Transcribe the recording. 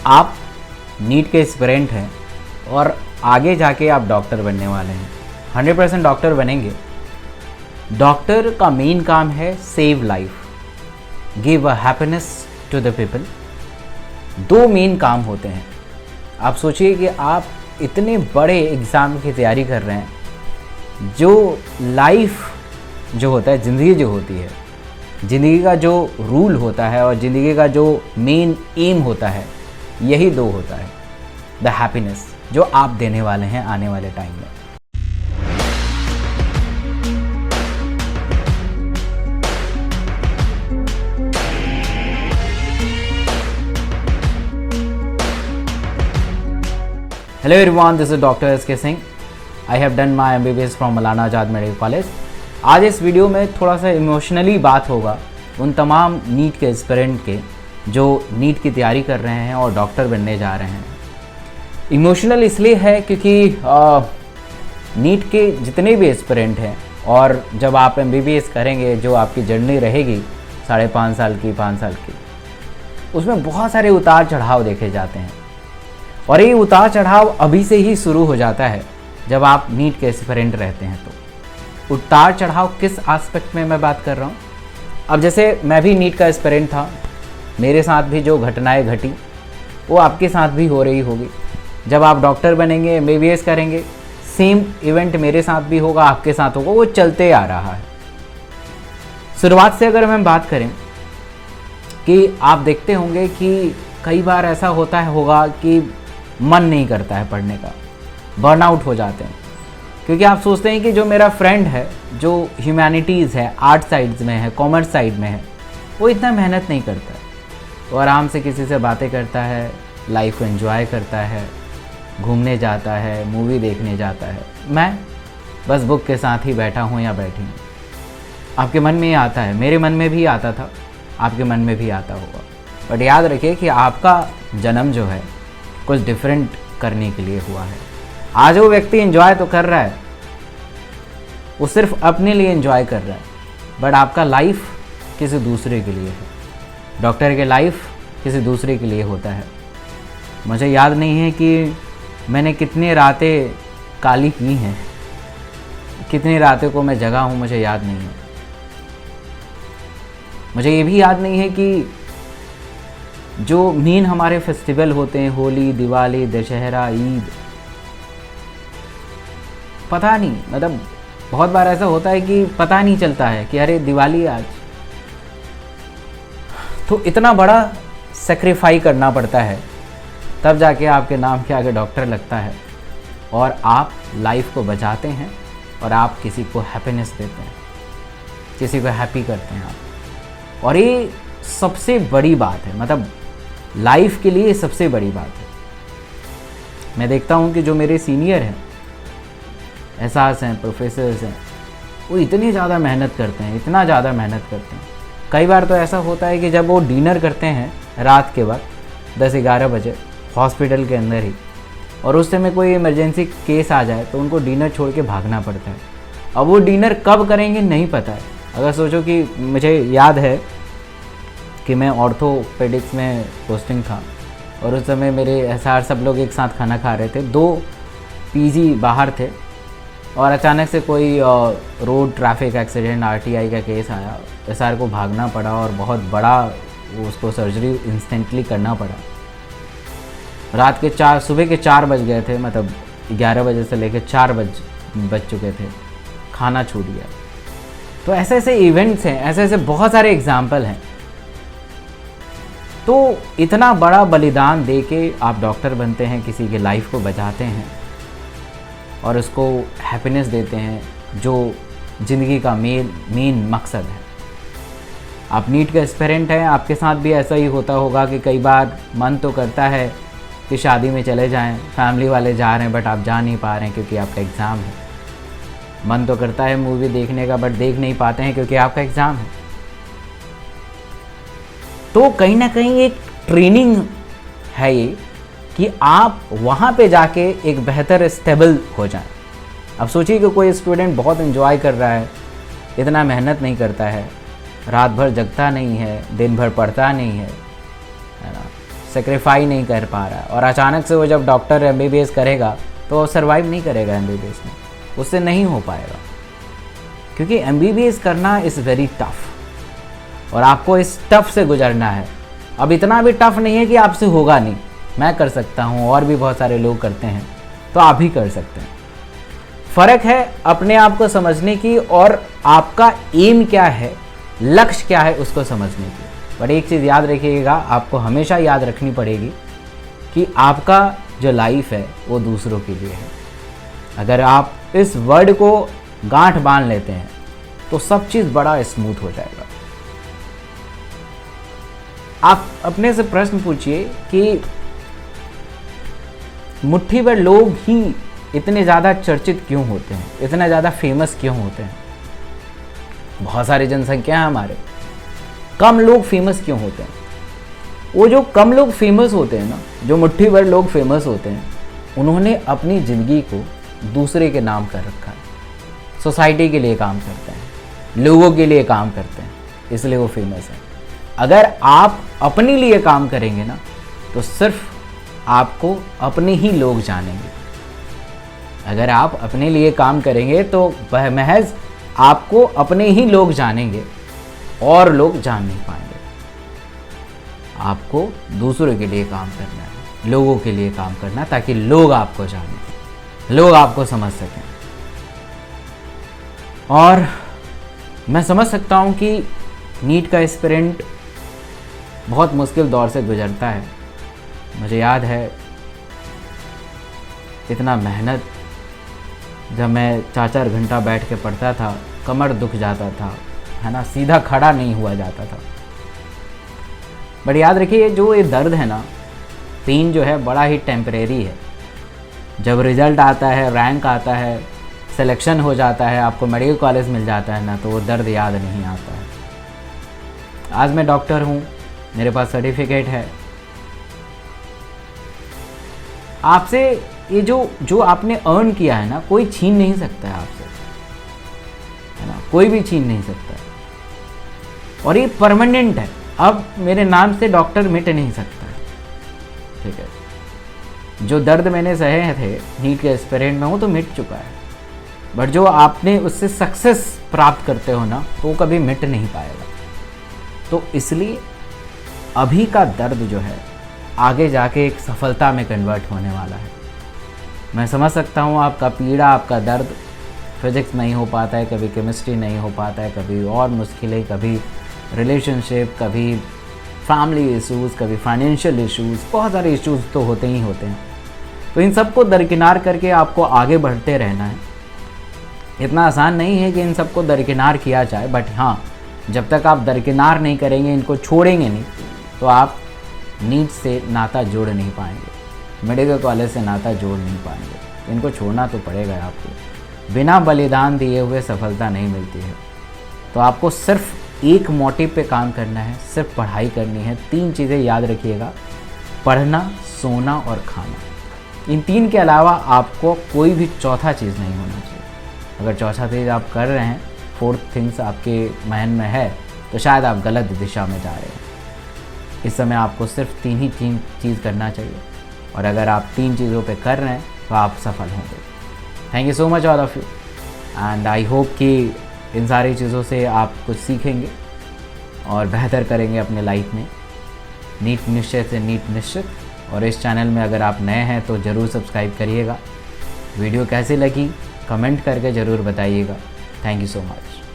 आप नीट के एस्पिरेंट हैं और आगे जाके आप डॉक्टर बनने वाले हैं, 100% डॉक्टर बनेंगे। डॉक्टर का मेन काम है save life, give a happiness to the people. दो मेन काम होते हैं। आप सोचिए कि आप इतने बड़े एग्ज़ाम की तैयारी कर रहे हैं, जो लाइफ जो होता है, ज़िंदगी जो होती है, ज़िंदगी का जो रूल होता है और ज़िंदगी का जो मेन एम होता है, यही दो होता है, द हैप्पीनेस जो आप देने वाले हैं आने वाले टाइम में। Hello everyone, this is Dr. S.K. Singh. I have done my MBBS from Maulana Azad medical college. आज इस वीडियो में थोड़ा सा इमोशनली बात होगा उन तमाम नीट के एस्पिरेंट के जो नीट की तैयारी कर रहे हैं और डॉक्टर बनने जा रहे हैं। इमोशनल इसलिए है क्योंकि नीट के जितने भी एस्पिरेंट हैं और जब आप MBBS करेंगे, जो आपकी जर्नी रहेगी 5.5 साल की, 5 साल की, उसमें बहुत सारे उतार चढ़ाव देखे जाते हैं। और ये उतार चढ़ाव अभी से ही शुरू हो जाता है जब आप नीट के एस्पिरेंट रहते हैं। तो उतार चढ़ाव किस एस्पेक्ट में मैं बात कर रहा हूँ? अब जैसे मैं भी नीट का एस्पिरेंट था, मेरे साथ भी जो घटनाएं घटी वो आपके साथ भी हो रही होगी। जब आप डॉक्टर बनेंगे, MBBS करेंगे, सेम इवेंट मेरे साथ भी होगा, आपके साथ होगा, वो चलते आ रहा है। शुरुआत से अगर हम बात करें कि आप देखते होंगे कि कई बार ऐसा होगा कि मन नहीं करता है पढ़ने का, बर्नआउट हो जाते हैं, क्योंकि आप सोचते हैं कि जो मेरा फ्रेंड है, जो ह्यूमैनिटीज़ है, आर्ट साइड्स में है, कॉमर्स साइड में है, वो इतना मेहनत नहीं करता है, वो आराम से किसी से बातें करता है, लाइफ को एंजॉय करता है, घूमने जाता है, मूवी देखने जाता है। मैं बस बुक के साथ ही बैठा हूँ या बैठी हूँ। आपके मन में ये आता है, मेरे मन में भी आता था, आपके मन में भी आता होगा। बट याद रखिए कि आपका जन्म जो है कुछ डिफरेंट करने के लिए हुआ है। आज वो व्यक्ति एंजॉय तो कर रहा है, वो सिर्फ अपने लिए एंजॉय कर रहा है, बट आपका लाइफ किसी दूसरे के लिए है। डॉक्टर के लाइफ किसी दूसरे के लिए होता है। मुझे याद नहीं है कि मैंने कितनी रातें काली की हैं, कितनी रातों को मैं जगा हूँ, मुझे याद नहीं है। मुझे ये भी याद नहीं है कि जो मेन हमारे फेस्टिवल होते हैं, होली, दिवाली, दशहरा, ईद, पता नहीं, मतलब बहुत बार ऐसा होता है कि पता नहीं चलता है कि अरे दिवाली आज। तो इतना बड़ा सेक्रीफाई करना पड़ता है, तब जाके आपके नाम के आगे डॉक्टर लगता है और आप लाइफ को बचाते हैं और आप किसी को हैप्पीनेस देते हैं, किसी को हैप्पी करते हैं आप। और ये सबसे बड़ी बात है, मतलब लाइफ के लिए सबसे बड़ी बात है। मैं देखता हूँ कि जो मेरे सीनियर हैं, एहसास हैं, प्रोफेसर्स हैं, वो इतनी ज़्यादा मेहनत करते हैं, इतना ज़्यादा मेहनत करते हैं। कई बार तो ऐसा होता है कि जब वो डिनर करते हैं रात के वक्त 10-11 बजे हॉस्पिटल के अंदर ही, और उस समय कोई इमरजेंसी केस आ जाए तो उनको डिनर छोड़ के भागना पड़ता है। अब वो डिनर कब करेंगे नहीं पता है। अगर सोचो कि मुझे याद है कि मैं ऑर्थोपेडिक्स में पोस्टिंग था और उस समय मेरे एसआर सब लोग एक साथ खाना खा रहे थे, 2 PG बाहर थे और अचानक से कोई रोड ट्रैफिक एक्सीडेंट, RTI का केस आया, एसआर को भागना पड़ा और बहुत बड़ा उसको सर्जरी इंस्टेंटली करना पड़ा। सुबह के 4 बज गए थे, मतलब 11 बजे से लेकर 4 बज चुके थे, खाना छूट गया। तो ऐसे ऐसे इवेंट्स हैं, ऐसे ऐसे बहुत सारे एग्जाम्पल हैं। तो इतना बड़ा बलिदान दे के आप डॉक्टर बनते हैं, किसी के लाइफ को बचाते हैं और उसको हैप्पीनेस देते हैं, जो ज़िंदगी का मेन मकसद है। आप नीट के एस्पिरेंट हैं, आपके साथ भी ऐसा ही होता होगा कि कई बार मन तो करता है कि शादी में चले जाएं, फैमिली वाले जा रहे हैं बट आप जा नहीं पा रहे हैं क्योंकि आपका एग्ज़ाम है। मन तो करता है मूवी देखने का बट देख नहीं पाते हैं क्योंकि आपका एग्ज़ाम है। तो कहीं ना कहीं एक ट्रेनिंग है ये कि आप वहाँ पे जाके एक बेहतर स्टेबल हो जाएं। अब सोचिए कि कोई स्टूडेंट बहुत एंजॉय कर रहा है, इतना मेहनत नहीं करता है, रात भर जगता नहीं है, दिन भर पढ़ता नहीं है ना, सेक्रीफाई नहीं कर पा रहा है, और अचानक से वो जब डॉक्टर एमबीबीएस करेगा तो वो सर्वाइव नहीं करेगा एमबीबीएस में, उससे नहीं हो पाएगा, क्योंकि एमबीबीएस करना इज़ वेरी टफ और आपको इस टफ से गुजरना है। अब इतना भी टफ नहीं है कि आपसे होगा नहीं, मैं कर सकता हूँ और भी बहुत सारे लोग करते हैं, तो आप भी कर सकते हैं। फ़र्क है अपने आप को समझने की और आपका एम क्या है, लक्ष्य क्या है उसको समझने की। बट एक चीज़ याद रखिएगा, आपको हमेशा याद रखनी पड़ेगी कि आपका जो लाइफ है वो दूसरों के लिए है। अगर आप इस वर्ड को गांठ बांध लेते हैं तो सब चीज़ बड़ा स्मूथ हो जाएगा। आप अपने से प्रश्न पूछिए कि मुट्ठी भर लोग ही इतने ज़्यादा चर्चित क्यों होते हैं, इतने ज़्यादा फेमस क्यों होते हैं? बहुत सारी जनसंख्या है हमारे, कम लोग फेमस क्यों होते हैं? वो जो कम लोग फेमस होते हैं ना, जो मुट्ठी भर लोग फेमस होते हैं, उन्होंने अपनी ज़िंदगी को दूसरे के नाम कर रखा है। सोसाइटी के लिए काम करते हैं, लोगों के लिए काम करते हैं, इसलिए वो फेमस है। अगर आप अपने लिए काम करेंगे ना, तो सिर्फ आपको अपने ही लोग जानेंगे। अगर आप अपने लिए काम करेंगे तो वह महज आपको अपने ही लोग जानेंगे और लोग जान नहीं पाएंगे। आपको दूसरों के लिए काम करना है, लोगों के लिए काम करना है, ताकि लोग आपको जानें, लोग आपको समझ सकें। और मैं समझ सकता हूँ कि नीट का एस्पिरेंट बहुत मुश्किल दौर से गुजरता है। मुझे याद है इतना मेहनत, जब मैं 4-4 घंटा बैठ के पढ़ता था, कमर दुख जाता था, है ना, सीधा खड़ा नहीं हुआ जाता था। बट याद रखिए, जो ये दर्द है ना, पेन जो है, बड़ा ही टेम्परेरी है। जब रिज़ल्ट आता है, रैंक आता है, सिलेक्शन हो जाता है, आपको मेडिकल कॉलेज मिल जाता है ना, तो वो दर्द याद नहीं आता है। आज मैं डॉक्टर हूँ, मेरे पास सर्टिफिकेट है। आपसे ये जो आपने अर्न किया है ना, कोई छीन नहीं सकता है आपसे, है ना, कोई भी छीन नहीं सकता है। और ये परमानेंट है, अब मेरे नाम से डॉक्टर मिट नहीं सकता है, ठीक है। जो दर्द मैंने सहे थे नीट के एस्पिरेंट में, वो तो मिट चुका है। बट जो आपने उससे सक्सेस प्राप्त करते हो ना, तो वो कभी मिट नहीं पाएगा। तो इसलिए अभी का दर्द जो है, आगे जाके एक सफलता में कन्वर्ट होने वाला है। मैं समझ सकता हूँ आपका पीड़ा, आपका दर्द। फिजिक्स नहीं हो पाता है, कभी केमिस्ट्री नहीं हो पाता है, कभी और मुश्किलें, कभी रिलेशनशिप, कभी फैमिली इश्यूज़, कभी फाइनेंशियल इश्यूज़, बहुत सारे इश्यूज़ तो होते ही होते हैं। तो इन सबको दरकिनार करके आपको आगे बढ़ते रहना है। इतना आसान नहीं है कि इन सबको दरकिनार किया जाए, बट हाँ, जब तक आप दरकिनार नहीं करेंगे, इनको छोड़ेंगे नहीं, तो आप नीट से नाता जोड़ नहीं पाएंगे, मेडिकल कॉलेज से नाता जोड़ नहीं पाएंगे। इनको छोड़ना तो पड़ेगा आपको। बिना बलिदान दिए हुए सफलता नहीं मिलती है। तो आपको सिर्फ एक मोटिव पे काम करना है, सिर्फ पढ़ाई करनी है। 3 चीज़ें याद रखिएगा, पढ़ना, सोना और खाना। इन 3 के अलावा आपको कोई भी चौथा चीज़ नहीं होना चाहिए। अगर चौथा चीज़ आप कर रहे हैं, 4th थिंग्स आपके माइंड में है, तो शायद आप गलत दिशा में जा रहे हैं। इस समय आपको सिर्फ 3 ही चीज़ करना चाहिए, और अगर आप 3 चीज़ों पे कर रहे हैं तो आप सफल होंगे। Thank you so much all of you, and I hope कि इन सारी चीज़ों से आप कुछ सीखेंगे और बेहतर करेंगे अपने लाइफ में। नीट निश्चय से नीट निश्चित। और इस चैनल में अगर आप नए हैं तो ज़रूर सब्सक्राइब करिएगा। वीडियो कैसी लगी कमेंट करके ज़रूर बताइएगा। Thank you so much.